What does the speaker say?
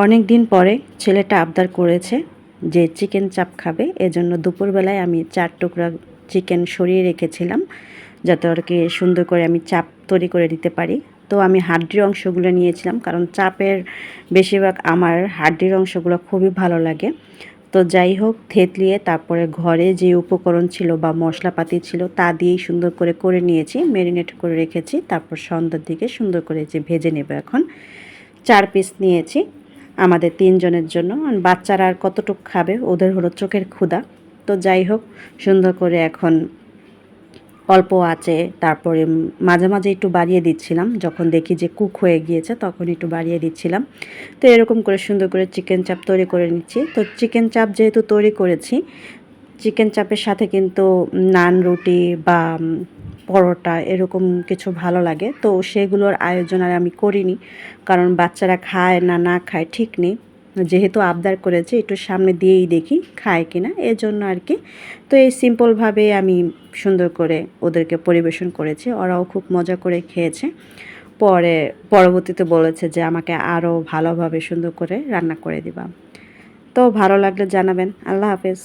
অনেক দিন পরে ছেলেটা আবদার করেছে যে চিকেন চাপ খাবে, এজন্য দুপুরবেলায় আমি 4 টুকরা চিকেন সরিয়ে রেখেছিলাম যাতে ওকে সুন্দর করে আমি চাপ তৈরি করে দিতে পারি। তো আমি হাড্ডির অংশগুলো নিয়েছিলাম, কারণ চাপের বেশিরভাগ আমার হাড্ডির অংশগুলো খুবই ভালো লাগে। তো যাই হোক, থেতলিয়ে তারপরে ঘরে যে উপকরণ ছিল বা মশলাপাতি ছিল তা দিয়েই সুন্দর করে করে নিয়েছি, ম্যারিনেট করে রেখেছি। তারপর সন্ধ্যার দিকে সুন্দর করে যে ভেজে নেব। এখন 4 পিস নিয়েছি আমাদের 3 জনের জন্য। বাচ্চারা আর কতটুকু খাবে, ওদের হলো চোখের ক্ষুধা। তো যাই হোক, সুন্দর করে এখন অল্প আঁচে, তারপরে মাঝে মাঝে একটু বাড়িয়ে দিচ্ছিলাম, যখন দেখি যে কুক হয়ে গিয়েছে তখন একটু বাড়িয়ে দিচ্ছিলাম। তো এরকম করে সুন্দর করে চিকেন চাপ তৈরি করে নিচ্ছি। তো চিকেন চাপ যেহেতু তৈরি করেছি, চিকেন চাপের সাথে কিন্তু নান, রুটি বা পরোটা এরকম কিছু ভালো লাগে। তো সেগুলোর আয়োজন আর আমি করিনি, কারণ বাচ্চারা খায় না না খায় ঠিক নেই। যেহেতু আবদার করেছে, একটু সামনে দিয়েই দেখি খায় কিনা, এজন্য আর কি। তো এই সিম্পলভাবে আমি সুন্দর করে ওদেরকে পরিবেশন করেছি, ওরাও খুব মজা করে খেয়েছে। পরবর্তীতে বলেছে যে আমাকে আরও ভালোভাবে সুন্দর করে রান্না করে দিবা। তো ভালো লাগলে জানাবেন। আল্লাহ হাফেজ।